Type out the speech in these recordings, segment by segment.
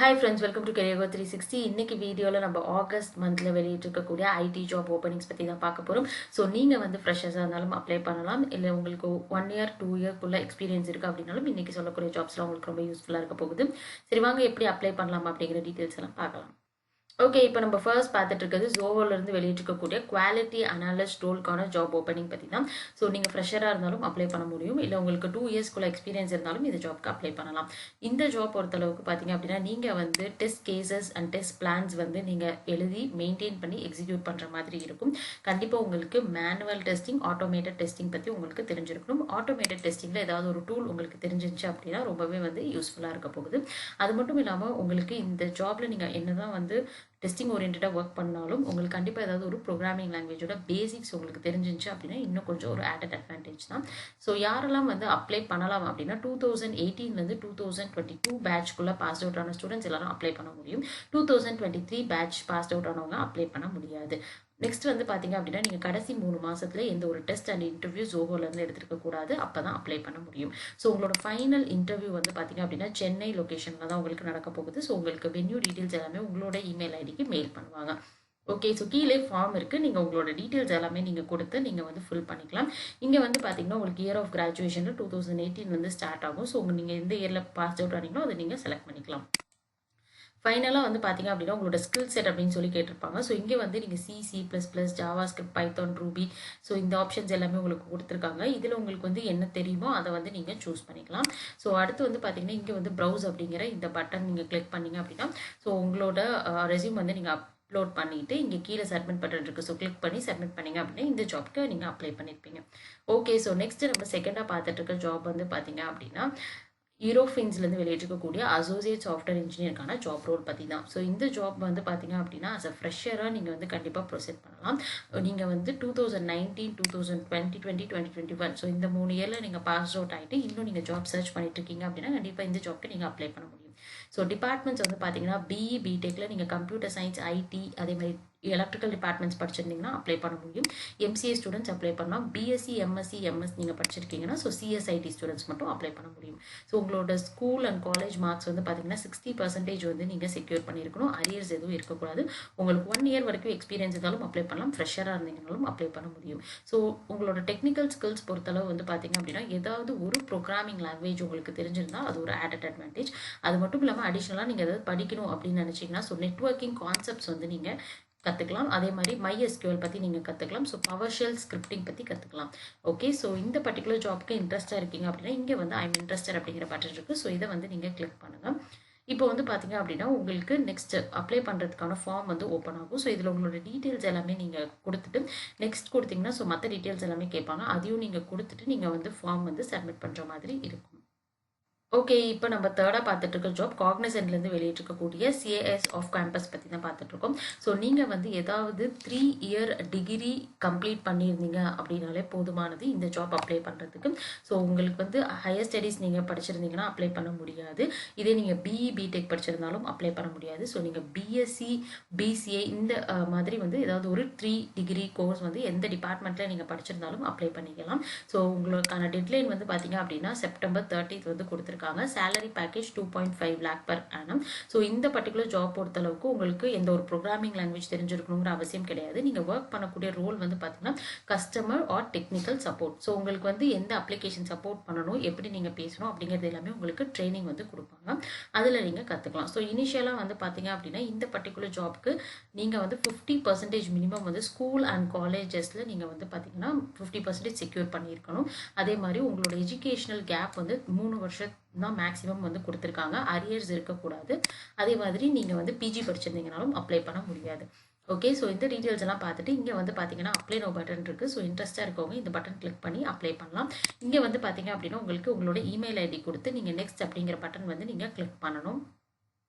Hi friends, welcome to Career Growth 360. இன்னைக்கு வீடியோல நம்ம ஆகஸ்ட் மந்த்ல வெளியிட்டிருக்கக்கூடிய ஐடி ஜாப் ஓப்பனிங்ஸ் பத்தி தான் பார்க்க போறோம். ஸோ நீங்க வந்து ஃப்ரெஷர்ஸா இருந்தாலும் அப்ளை பண்ணலாம். இல்லை உங்களுக்கு 1 இயர் 2 இயர்க்குள்ள எக்ஸ்பீரியன்ஸ் இருக்கு அப்படின்னாலும் இன்னைக்கு சொல்லக்கூடிய ஜாப்ஸ்லாம் உங்களுக்கு ரொம்ப யூஸ்ஃபுல்லா இருக்க போகுது. சரி வாங்க எப்படி அப்ளை பண்ணலாம் அப்படிங்கிற டீட்டெயில்ஸ் எல்லாம் பார்க்கலாம். ஓகே, இப்போ நம்ம ஃபர்ஸ்ட் பார்த்துட்டு இருக்கிறது ஜோஹோலேருந்து வெளியிட்டிருக்கக்கூடிய குவாலிட்டி அனாலிஸ்ட் ரோல்க்கான ஜாப் ஓப்பனிங் பற்றி தான். ஸோ நீங்கள் ஃப்ரெஷராக இருந்தாலும் அப்ளை பண்ண முடியும், இல்லை உங்களுக்கு 2 இயர்ஸ்க்குள்ள எக்ஸ்பீரியன்ஸ் இருந்தாலும் இந்த ஜாப்க்கு அப்ளை பண்ணலாம். இந்த ஜாப் பொறுத்தளவுக்கு பார்த்தீங்க அப்படின்னா நீங்கள் வந்து test cases and test plans வந்து நீங்கள் எழுதி மெயின்டைன் பண்ணி எக்ஸிக்யூட் பண்ணுற மாதிரி இருக்கும். கண்டிப்பாக உங்களுக்கு மேனுவல் டெஸ்டிங், ஆட்டோமேட்டட் டெஸ்டிங் பற்றி உங்களுக்கு தெரிஞ்சிருக்கணும். ஆட்டோமேட்டட் டெஸ்டிங்கில் ஏதாவது ஒரு டூல் உங்களுக்கு தெரிஞ்சிருச்சு அப்படின்னா ரொம்பவே வந்து யூஸ்ஃபுல்லாக இருக்க போகுது. அது மட்டும் இல்லாமல் உங்களுக்கு இந்த ஜாப்ல நீங்கள் என்னதான் வந்து டெஸ்டிங் ஓரியன்டாக ஒர்க் பண்ணாலும் உங்களுக்கு கண்டிப்பாக ஏதாவது ஒரு ப்ரோக்ராமிங் லாங்குவேஜோட பேசிக்ஸ் உங்களுக்கு தெரிஞ்சிருச்சு அப்படின்னா இன்னும் கொஞ்சம் ஒரு ஆடட் அட்வான்டேஜ் தான். ஸோ யாரெல்லாம் வந்து அப்ளை பண்ணலாம் அப்படின்னா 2018 2022 பேட்ச்க்குள்ளே பாஸ் அவுட் ஆன ஸ்டூடெண்ட்ஸ் எல்லாரும் அப்ளை பண்ண முடியும். 2023 பேட்ச் பாஸ் அவுட் ஆனவங்க அப்ளை பண்ண முடியாது. நெக்ஸ்ட் வந்து பார்த்தீங்க அப்படின்னா நீங்கள் கடைசி 3 மாசத்துல எந்த ஒரு டெஸ்ட் அண்ட் இன்டர்வியூ ஜோஹோலேருந்து எடுத்துருக்க கூடாது. அப்போ தான் அப்ளை பண்ண முடியும். ஸோ உங்களோட ஃபைனல் இன்டர்வியூ வந்து பார்த்தீங்க அப்படின்னா சென்னை லொக்கேஷனில் தான் உங்களுக்கு நடக்க போகுது. ஸோ உங்களுக்கு வென்யூ டீட்டெயில்ஸ் எல்லாமே உங்களோட இமெயில் ஐடிக்கு மெயில் பண்ணுவாங்க. ஓகே, ஸோ கீழே ஃபார்ம் இருக்குது, நீங்கள் உங்களோட டீட்டெயில்ஸ் எல்லாமே நீங்கள் கொடுத்து நீங்கள் வந்து ஃபில் பண்ணிக்கலாம். இங்கே வந்து பார்த்தீங்கன்னா உங்களுக்கு இயர் ஆஃப் கிராஜுவேஷன் 2018 வந்து ஸ்டார்ட் ஆகும். ஸோ நீங்கள் எந்த இயரில் பாஸ் அவுட் ஆனீங்களோ அதை நீங்கள் செலக்ட் பண்ணிக்கலாம். ஃபைனலாக வந்து பார்த்தீங்க அப்படின்னா உங்களோட ஸ்கில் செட் அப்படின்னு சொல்லி கேட்டிருப்பாங்க. ஸோ இங்கே வந்து நீங்கள் C++, Java script, Python, Ruby, so இந்த ஆப்ஷன்ஸ் எல்லாமே உங்களுக்கு கொடுத்துருக்காங்க. இதில் உங்களுக்கு வந்து என்ன தெரியுமோ அதை வந்து நீங்கள் சூஸ் பண்ணிக்கலாம். ஸோ அடுத்து வந்து பார்த்தீங்கன்னா இங்கே வந்து ப்ரௌஸ் அப்படிங்கிற இந்த பட்டன் நீங்கள் கிளிக் பண்ணீங்க அப்படின்னா ஸோ உங்களோட ரெஸ்யூம் வந்து நீங்கள் அப்லோட் பண்ணிட்டு இங்கே கீழே சப்மிட் பட்டன் இருக்குது. ஸோ கிளிக் பண்ணி சப்மிட் பண்ணீங்க அப்படின்னா இந்த ஜாப்க்கு நீங்கள் அப்ளை பண்ணியிருப்பீங்க. ஓகே, ஸோ நெக்ஸ்ட் நம்ம செகண்டாக பார்த்துட்டு இருக்க ஜாப் வந்து பார்த்தீங்க அப்படின்னா யூரோஃபின்ஸ்லேருந்து வெளியிட்டிருக்கக்கூடிய அசோசியேட் சாஃப்ட்வேர் இன்ஜினியருக்கான ஜாப் ரோல் பற்றி தான். ஸோ இந்த ஜாப் வந்து பார்த்தீங்க அப்படின்னா அஸ் அ ஃப்ரெஷராக நீங்கள் வந்து கண்டிப்பாக ப்ரொசீட் பண்ணலாம். நீங்கள் வந்து 2019 2020 2021 ஸோ இந்த 3 இயரில் நீங்கள் பாஸ் அவுட் ஆகிட்டு இன்னும் நீங்கள் ஜாப் சர்ச் பண்ணிட்டு இருக்கீங்க அப்படின்னா கண்டிப்பாக இந்த ஜாப்க்கு நீங்கள் அப்ளை பண்ண முடியும். ஸோ டிபார்ட்மெண்ட்ஸ் வந்து பார்த்தீங்கன்னா பிஇ பிடெக்கில் நீங்கள் கம்ப்யூட்டர் சயின்ஸ், ஐடி, அதே மாதிரி எலக்ட்ரிக்கல் டிபார்ட்மெண்ட்ஸ் படிச்சிருந்தீங்கன்னா அப்ளை பண்ண முடியும். எம்சிஏ ஸ்டூடெண்ட்ஸ் அப்ளை பண்ணலாம். பிஎஸ்சி, எம்எஸ்சி, எம்எஸ் நீங்கள் படிச்சிருக்கீங்கன்னா ஸோ சிஎஸ்ஐடி ஸ்டூடெண்ட்ஸ் மட்டும் அப்ளை பண்ண முடியும். ஸோ உங்களோட ஸ்கூல் அண்ட் காலேஜ் மார்க்ஸ் வந்து பார்த்தீங்கன்னா 60% வந்து நீங்கள் செக்யூர் பண்ணியிருக்கணும். அரியர்ஸ் எதுவும் இருக்கக்கூடாது. உங்களுக்கு 1 இயர் வரைக்கும் எக்ஸ்பீரியன்ஸ் இருந்தாலும் அப்ளை பண்ணலாம். ஃப்ரெஷராக இருந்தீங்கனாலும் அப்ளை பண்ண முடியும். ஸோ உங்களோட டெக்னிக்கல் ஸ்கில்ஸ் பொறுத்தளவு வந்து பார்த்தீங்க அப்படின்னா ஏதாவது ஒரு ப்ரோக்ராமிங் லாங்குவேஜ் உங்களுக்கு தெரிஞ்சிருந்தால் அது ஒரு ஆடட் அட்வான்டேஜ். அது மட்டும் இல்லாமல் அடிஷ்னலாக நீங்கள் ஏதாவது படிக்கணும் அப்படின்னு நினச்சிங்கன்னா ஸோ நெட்வொர்க்கிங் கான்செப்ட்ஸ் வந்து நீங்கள் கற்றுக்கலாம். அதே மாதிரி MySQL பற்றி நீங்கள் கற்றுக்கலாம். ஸோ PowerShell ஸ்கிரிப்டிங் பற்றி கற்றுக்கலாம். ஓகே, ஸோ இந்த பர்டிகுலர் ஜாப்க்கு இன்ட்ரெஸ்ட்டாக இருக்கீங்க அப்படின்னா இங்கே வந்து ஐம் இன்ட்ரெஸ்டட் அப்படிங்கிற பட்டன் இருக்குது. ஸோ இதை வந்து நீங்கள் கிளிக் பண்ணுங்கள். இப்போ வந்து பார்த்தீங்க அப்படின்னா உங்களுக்கு நெக்ஸ்ட் அப்ளை பண்ணுறதுக்கான ஃபார்ம் வந்து ஓப்பன் ஆகும். ஸோ இதில் உங்களோட டீட்டெயில்ஸ் எல்லாமே நீங்கள் கொடுத்துட்டு நெக்ஸ்ட் கொடுத்தீங்கன்னா ஸோ மற்ற டீட்டெயில்ஸ் எல்லாமே கேட்பாங்க. அதையும் நீங்கள் கொடுத்துட்டு நீங்கள் வந்து ஃபார்ம் வந்து சப்மிட் பண்ணுற மாதிரி இருக்கும். ஓகே, இப்போ நம்ம தேர்டாக பார்த்துட்டு இருக்க ஜாப் காக்னிசன்ட்லேருந்து வெளியிட்டிருக்கக்கூடிய CAS ஆஃப் கேம்பஸ் பற்றி தான் பார்த்துட்டு இருக்கோம். ஸோ நீங்கள் வந்து ஏதாவது 3 இயர் டிகிரி கம்ப்ளீட் பண்ணியிருந்தீங்க அப்படின்னாலே போதுமானது இந்த ஜாப் அப்ளை பண்ணுறதுக்கு. ஸோ உங்களுக்கு வந்து ஹையர் ஸ்டடீஸ் நீங்கள் படிச்சிருந்தீங்கன்னா அப்ளை பண்ண முடியாது. இதே நீங்கள் பிஇ பிடெக் படிச்சிருந்தாலும் அப்ளை பண்ண முடியாது. ஸோ நீங்கள் பிஎஸ்சி, பிசிஏ இந்த மாதிரி வந்து ஏதாவது ஒரு 3 டிகிரி கோர்ஸ் வந்து எந்த டிபார்ட்மெண்ட்டில் நீங்கள் படிச்சிருந்தாலும் அப்ளை பண்ணிக்கலாம். ஸோ உங்களுக்கான டெட்லைன் வந்து பார்த்தீங்க அப்படின்னா September 30 வந்து கொடுத்துருக்காங்க. Salary package 2.5 lakh per annum. So இந்த பர்டிகுலர் ஜாப் பொறுத்தளவுக்கு உங்களுக்கு எந்த ஒரு ப்ரோக்ராமிங் லாங்குவேஜ் தெரிஞ்சிருக்கணுங்கிற அவசியம் கிடையாது. நீங்கள் ஒர்க் பண்ணக்கூடிய ரோல் வந்து பார்த்தீங்கன்னா customer R technical support. So உங்களுக்கு வந்து எந்த அப்ளிகேஷன் சப்போர்ட் பண்ணணும், எப்படி நீங்கள் பேசணும் அப்படிங்கிறது எல்லாமே உங்களுக்கு ட்ரைனிங் வந்து கொடுப்பாங்க. அதில் நீங்கள் கற்றுக்கலாம். ஸோ இனிஷியலாக வந்து பார்த்தீங்க அப்படின்னா இந்த பர்டிகுலர் ஜாப்க்கு நீங்கள் வந்து 50% மினிமம் வந்து ஸ்கூல் அண்ட் காலேஜஸில் நீங்கள் வந்து பார்த்தீங்கன்னா 50% செக்யூர் பண்ணியிருக்கணும். அதே மாதிரி உங்களோட எஜுகேஷனல் கேப் வந்து 3 வருஷம் தான் மேக்ஸிமம் வந்து கொடுத்துருக்காங்க. அரியர்ஸ் இருக்கக்கூடாது. அதே மாதிரி நீங்கள் வந்து பிஜி படிச்சிருந்தீங்கனாலும் அப்ளை பண்ண முடியாது. ஓகே, ஸோ இந்த டீட்டெயில்ஸ் எல்லாம் பார்த்துட்டு இங்கே வந்து பார்த்தீங்கன்னா அப்ளை நோ பட்டன் இருக்குது. ஸோ இன்ட்ரெஸ்ட்டாக இருக்கவங்க இந்த பட்டன் கிளிக் பண்ணி அப்ளை பண்ணலாம். இங்கே வந்து பார்த்தீங்க அப்படின்னா உங்களுக்கு உங்களோட இமெயில் ஐடி கொடுத்து நீங்கள் நெக்ஸ்ட் அப்படிங்கிற பட்டன் வந்து நீங்கள் கிளிக் பண்ணணும்.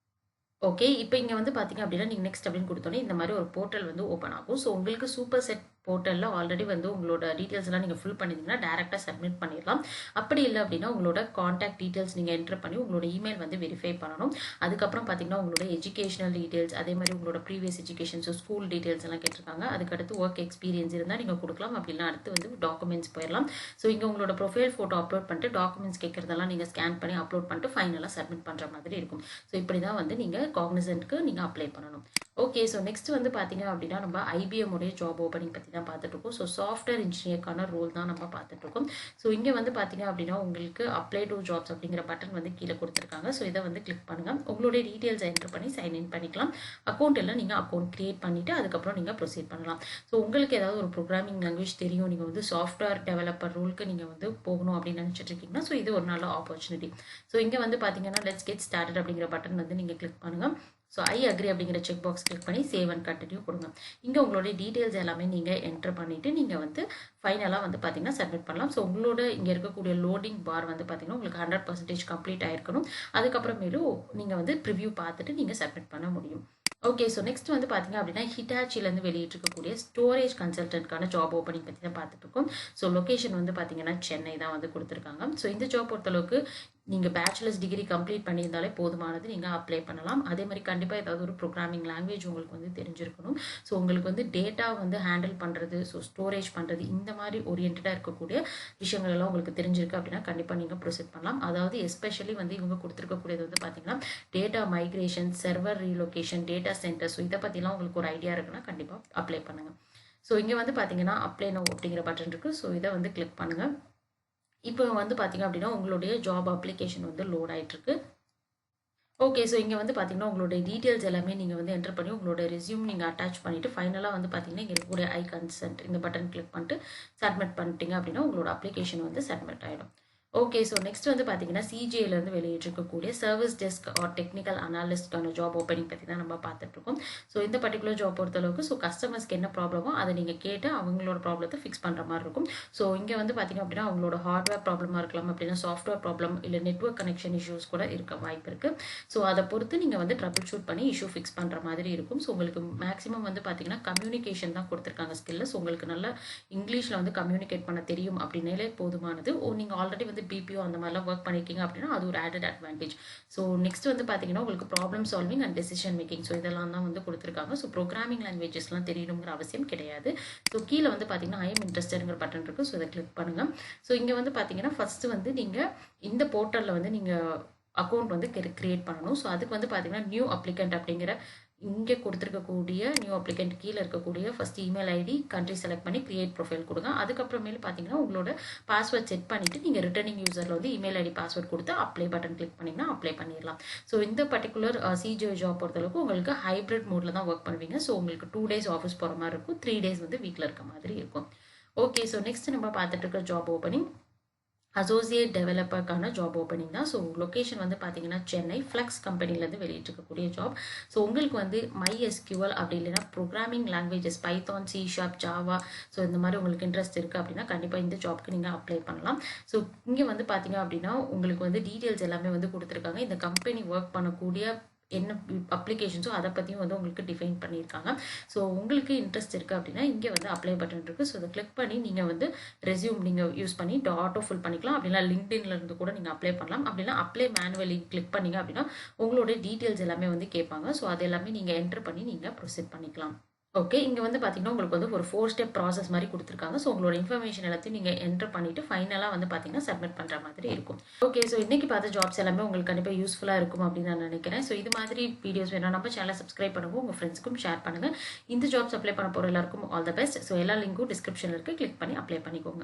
ஓகே, இப்போ இங்கே வந்து பார்த்தீங்க அப்படின்னா நீங்கள் நெக்ஸ்ட் அப்படின்னு கொடுத்தோன்னே இந்த மாதிரி ஒரு போர்ட்டல் வந்து ஓப்பன் ஆகும். ஸோ உங்களுக்கு சூப்பர் செட் போர்ட்டலில் ஆல்ரெடி வந்து உங்களோட டீட்டெயில்ஸ் எல்லாம் நீங்கள் ஃபில் பண்ணியிருந்தீங்கன்னா டேரெக்டாக சப்மிட் பண்ணிடலாம். அப்படி இல்லை அப்படின்னா உங்களோட காண்டாக்ட் டீட்டெயில்ஸ் நீங்கள் என்ட்ரு பண்ணி உங்களோட இமெயில் வந்து வெரிஃபை பண்ணணும். அதுக்கப்புறம் பார்த்தீங்கன்னா உங்களோட எஜுகேஷனல் டீட்டெயில்ஸ், அதே மாதிரி உங்களோட previous education, so school details எல்லாம் கேட்டிருக்காங்க. அதுக்கடுத்து ஒர்க் எக்ஸ்பீரியன்ஸ் இருந்தால் நீங்கள் கொடுக்கலாம். அப்படின்னா அடுத்து வந்து டாக்குமெண்ட்ஸ் போயிடலாம். ஸோ இங்கே உங்களோட ப்ரொஃபைல் ஃபோட்டோ அப்லோட் பண்ணிட்டு டாக்குமெண்ட்ஸ் கேட்குறதெல்லாம் நீங்கள் ஸ்கேன் பண்ணி அப்லோட் பண்ணிட்டு ஃபைனலாக சப்மிட் பண்ணுற மாதிரி இருக்கும். ஸோ இப்படி தான் வந்து நீங்கள் காக்னிசன்ட்க்கு நீங்கள் அப்ளை பண்ணணும். ஓகே, ஸோ நெக்ஸ்ட் வந்து பார்த்தீங்க அப்படின்னா நம்ம IBM உடைய ஜாப் ஓப்பனிங் பற்றி தான் பார்த்துட்டு இருக்கோம். ஸோ சாஃப்ட்வேர் இன்ஜினியருக்கான ரோல் தான் நம்ம பார்த்துட்டு இருக்கோம். ஸோ இங்கே வந்து பார்த்தீங்க அப்படின்னா உங்களுக்கு அப்ளை டு ஜாப்ஸ் அப்படிங்கிற பட்டன் வந்து கீழே கொடுத்துருக்காங்க. ஸோ இதை வந்து கிளிக் பண்ணுங்க. உங்களுடைய டீட்டெயில்ஸ் என்டர் பண்ணி சைன் இன் பண்ணிக்கலாம். அக்கௌண்ட் எல்லாம் நீங்கள் அக்கௌண்ட் கிரியேட் பண்ணிட்டு அதுக்கப்புறம் நீங்கள் ப்ரொசீட் பண்ணலாம். ஸோ உங்களுக்கு ஏதாவது ஒரு ப்ரோக்ராமிங் லாங்குவேஜ் தெரியும், நீங்கள் வந்து சாஃப்ட்வேர் டெவலப்பர் ரோலுக்கு நீங்கள் வந்து போகணும் அப்படின்னு நினச்சிட்டு இருக்கீங்கன்னா ஸோ இது ஒரு நல்ல ஆப்பர்ச்சுனிட்டி. ஸோ இங்கே வந்து பார்த்தீங்கன்னா லெட்ஸ் கெட் ஸ்டார்டட் அப்படிங்கிற பட்டன் வந்து நீங்கள் கிளிக் பண்ணுங்க. ஸோ ஐ அக்ரி அப்படிங்கிற செக் பாக்ஸ் கிளிக் பண்ணி சேவ் அண்ட் கண்டினியூ கொடுங்க. இங்கே உங்களுடைய டீட்டெயில்ஸ் எல்லாமே நீங்கள் என்டர் பண்ணிவிட்டு நீங்கள் வந்து ஃபைனலாக வந்து பார்த்தீங்கன்னா சப்மிட் பண்ணலாம். ஸோ உங்களோட இங்கே இருக்கக்கூடிய லோடிங் பார் வந்து பார்த்தீங்கன்னா உங்களுக்கு 100% கம்ப்ளீட் ஆயிருக்கணும். அதுக்கப்புறமேலும் நீங்கள் வந்து ப்ரிவ்யூ பார்த்துட்டு நீங்கள் சப்மிட் பண்ண முடியும். ஓகே, ஸோ நெக்ஸ்ட் வந்து பார்த்தீங்க அப்படின்னா ஹிட்டாச்சிலேருந்து வெளியிட்டிருக்கக்கூடிய ஸ்டோரேஜ் கன்சல்டன்ட்கான ஜாப் ஓப்பனிங் பற்றி தான் பார்த்துட்டு இருக்கோம். ஸோ லொக்கேஷன் வந்து பார்த்தீங்கன்னா சென்னை தான் வந்து கொடுத்துருக்காங்க. ஸோ இந்த ஜாப் பொறுத்தளவுக்கு நீங்கள் பேச்சுலர்ஸ் டிகிரி கம்ப்ளீட் பண்ணியிருந்தாலே போதுமானது, நீங்கள் அப்ளை பண்ணலாம். அதே மாதிரி கண்டிப்பாக ஏதாவது ஒரு ப்ரோக்ராமிங் லாங்குவேஜ் உங்களுக்கு வந்து தெரிஞ்சிருக்கணும். ஸோ உங்களுக்கு வந்து டேட்டா வந்து ஹேண்டில் பண்ணுறது, ஸோ ஸ்டோரேஜ் பண்ணுறது, இந்த மாதிரி ஓரியன்டாக இருக்கக்கூடிய விஷயங்கள் எல்லாம் உங்களுக்கு தெரிஞ்சிருக்கு அப்படின்னா கண்டிப்பாக நீங்கள் ப்ரொசீட் பண்ணலாம். அதாவது எஸ்பெஷலி வந்து இவங்க கொடுத்துருக்கக்கூடியது வந்து பார்த்தீங்கன்னா data migration, server relocation, data centre, so இதை பற்றிலாம் உங்களுக்கு ஒரு ஐடியா இருக்குன்னா கண்டிப்பாக அப்ளை பண்ணுங்கள். ஸோ இங்கே வந்து பார்த்தீங்கன்னா அப்ளை நவ் அப்படிங்கிற பட்டன் இருக்குது. ஸோ இதை வந்து கிளிக் பண்ணுங்கள். இப்போ வந்து பார்த்தீங்க அப்படின்னா உங்களுடைய ஜாப் அப்ளிகேஷன் வந்து லோட் ஆகிட்டுருக்கு. ஓகே, ஸோ இங்கே வந்து பார்த்தீங்கன்னா உங்களுடைய டீட்டெயில்ஸ் எல்லாமே நீங்கள் வந்து என்டர் பண்ணி உங்களோட ரெஸ்யூம் நீங்கள் அட்டாச் பண்ணிவிட்டு ஃபைனலாக வந்து பார்த்தீங்கன்னா இங்கே இருக்கக்கூடிய ஐ கன்சென்ட் இந்த பட்டன் கிளிக் பண்ணிட்டு சப்மிட் பண்ணிட்டீங்க அப்படின்னா உங்களோட அப்ளிகேஷன் வந்து சப்மிட் ஆகிடும். ஓகே, ஸோ நெக்ஸ்ட் வந்து பார்த்தீங்கன்னா CGIலேருந்து வெளியிட்டிருக்கக்கூடிய சர்வீஸ் டெஸ்க் ஆர் டெக்னிக்கல் அனாலிஸ்ட்கான ஜாப் ஓப்பனிங் பற்றி தான் நம்ம பார்த்துட்ருக்கோம். ஸோ இந்த பர்டிகுலர் ஜாப் பொறுத்தளவுக்கு ஸோ கஸ்டமர்ஸ்க்கு என்ன ப்ராப்ளமோ அதை நீங்கள் கேட்டு அவங்களோட ப்ராப்ளத்தை ஃபிக்ஸ் பண்ணுற மாதிரி இருக்கும். ஸோ இங்கே வந்து பார்த்தீங்க அப்படின்னா அவங்களோட ஹார்ட்வேர் ப்ராப்ளமாக இருக்கலாம், அப்படின்னா சாஃப்ட்வேர் ப்ராப்ளம், இல்லை நெட்வொர்க் கனெக்ஷன் இஷ்யூஸ் கூட இருக்க வாய்ப்பு இருக்குது. ஸோ அதை பொறுத்து நீங்கள் வந்து ட்ரபிள் ஷூட் பண்ணி இஷ்யூ ஃபிக்ஸ் பண்ணுற மாதிரி இருக்கும். ஸோ உங்களுக்கு மேக்ஸிமம் வந்து பார்த்தீங்கன்னா கம்யூனிகேஷன் தான் கொடுத்துருக்காங்க ஸ்கில்ல. ஸோ உங்களுக்கு நல்லா இங்கிலீஷில் வந்து கம்யூனிகேட் பண்ண தெரியும் அப்படின்னாலே போதுமானது. நீங்கள் ஆல்ரெடி வந்து BPO அந்த மாதிரிலாம் ஒர்க் பண்ணியிருக்கீங்க அப்படின்னா அது ஒரு ஆடட் அட்வான்டேஜ். ஸோ நெக்ஸ்ட் வந்து பார்த்தீங்கன்னா உங்களுக்கு problem solving and decision making, so இதெல்லாம் தான் வந்து கொடுத்துருக்காங்க. ஸோ ப்ரோக்ராமிங் லாங்குவேஜஸ்லாம் தெரியணுங்கிற அவசியம் கிடையாது. ஸோ கீழே வந்து பார்த்தீங்கன்னா ஐ எம் இன்ட்ரெஸ்டட்ங்கிற பட்டன் இருக்குது. ஸோ இதை கிளிக் பண்ணுங்கள். ஸோ இங்கே வந்து பார்த்தீங்கன்னா ஃபஸ்ட்டு வந்து நீங்கள் இந்த போர்ட்டலில் வந்து நீங்கள் அக்கௌண்ட் வந்து கிரியேட் பண்ணணும். ஸோ அதுக்கு வந்து பார்த்தீங்கன்னா நியூ அப்ளிகண்ட் அப்படிங்கிற இங்கே கொடுத்துருக்கக்கூடிய நியூ அப்ளிகண்ட் கீழே இருக்கக்கூடிய first email ID country select பண்ணி கிரியேட் ப்ரொஃபைல் கொடுங்க. அதுக்கப்புறமேலு பார்த்தீங்கன்னா உங்களோட பாஸ்வேர்ட் செட் பண்ணிவிட்டு நீங்கள் ரிட்டர்னிங் யூசரில் வந்து இமெயில் ஐடி பாஸ்வேர்ட் கொடுத்து அப்ளை பட்டன் கிளிக் பண்ணிங்கன்னா அப்ளை பண்ணிடலாம். ஸோ இந்த பர்டிகுலர் CGI ஜாப் பொறுத்தளவுக்கு உங்களுக்கு ஹைப்ரிட் மோடில் தான் ஒர்க் பண்ணுவீங்க. ஸோ உங்களுக்கு 2 days ஆஃபீஸ் போகிற மாதிரி இருக்கும், 3 days வந்து வீட்டில் இருக்க மாதிரி இருக்கும். ஓகே, ஸோ நெக்ஸ்ட் நம்ம பார்த்துட்டு இருக்க ஜாப் ஓப்பனிங் அசோசியேட் டெவலப்பருக்கான ஜாப் ஓப்பனிங் தான். ஸோ லொக்கேஷன் வந்து பார்த்தீங்கன்னா சென்னை ஃப்ளக்ஸ் கம்பெனிலேருந்து வெளியிட்டிருக்கக்கூடிய ஜாப். ஸோ உங்களுக்கு வந்து MySQL அப்படி இல்லைன்னா programming languages Python, C#, Java, so இந்த மாதிரி உங்களுக்கு இன்ட்ரெஸ்ட் இருக்குது அப்படின்னா கண்டிப்பாக இந்த ஜாப்க்கு நீங்கள் அப்ளை பண்ணலாம். ஸோ இங்கே வந்து பார்த்தீங்க அப்படின்னா உங்களுக்கு வந்து டீட்டெயில்ஸ் எல்லாமே வந்து கொடுத்துருக்காங்க. இந்த கம்பெனி ஒர்க் பண்ணக்கூடிய என்ன அப்ளிகேஷன்ஸோ அதை பற்றியும் வந்து உங்களுக்கு டிஃபைன் பண்ணியிருக்காங்க. ஸோ உங்களுக்கு இன்ட்ரெஸ்ட் இருக்குது அப்படின்னா இங்கே வந்து அப்ளை பட்டன் இருக்குது. ஸோ அதை கிளிக் பண்ணி நீங்கள் வந்து ரெஸ்யூம் நீங்கள் யூஸ் பண்ணி ஆட்டோ ஃபில் பண்ணிக்கலாம். அப்படின்னா லிங்க்டின்லேருந்து கூட நீங்கள் அப்ளை பண்ணலாம். அப்படின்னா அப்ளை மேனுவலி கிளிக் பண்ணிங்க அப்படின்னா உங்களோட டீட்டெயில்ஸ் எல்லாமே வந்து கேட்பாங்க. ஸோ அது எல்லாமே நீங்கள் என்டர் பண்ணி நீங்கள் ப்ரொசீட் பண்ணிக்கலாம். ஓகே, இங்கே வந்து பார்த்தீங்கன்னா உங்களுக்கு வந்து ஒரு 4 step ப்ராசஸ் மாதிரி கொடுத்துருக்காங்க. ஸோ உங்களோட இன்ஃபர்மேஷன் எல்லாத்தையும் நீங்கள் என்டர் பண்ணிவிட்டு ஃபைனலாக வந்து பார்த்தீங்கன்னா சப்மிட் பண்ணுற மாதிரி இருக்கும். ஓகே, ஸோ இன்றைக்கி பார்த்த ஜாப்ஸ் எல்லாமே உங்களுக்கு கண்டிப்பாக யூஸ்ஃபுல்லாக இருக்கும் அப்படின்னு நான் நினைக்கிறேன். ஸோ இது மாதிரி வீடியோஸ் வேணும் நம்ம சேனலை சப்ஸ்கிரைப் பண்ணுங்கள், உங்கள் ஃப்ரெண்ட்ஸ்க்கும் ஷேர் பண்ணுங்கள். இந்த ஜாப்ஸ் அப்ளை பண்ண போகிற எல்லாருக்கும் ஆல் த பெஸ்ட். ஸோ எல்லா லிங்க்கும் டிஸ்கிரிப்ஷனில் இருக்குது, கிளிக் பண்ணி அப்ளை பண்ணிக்கோங்க.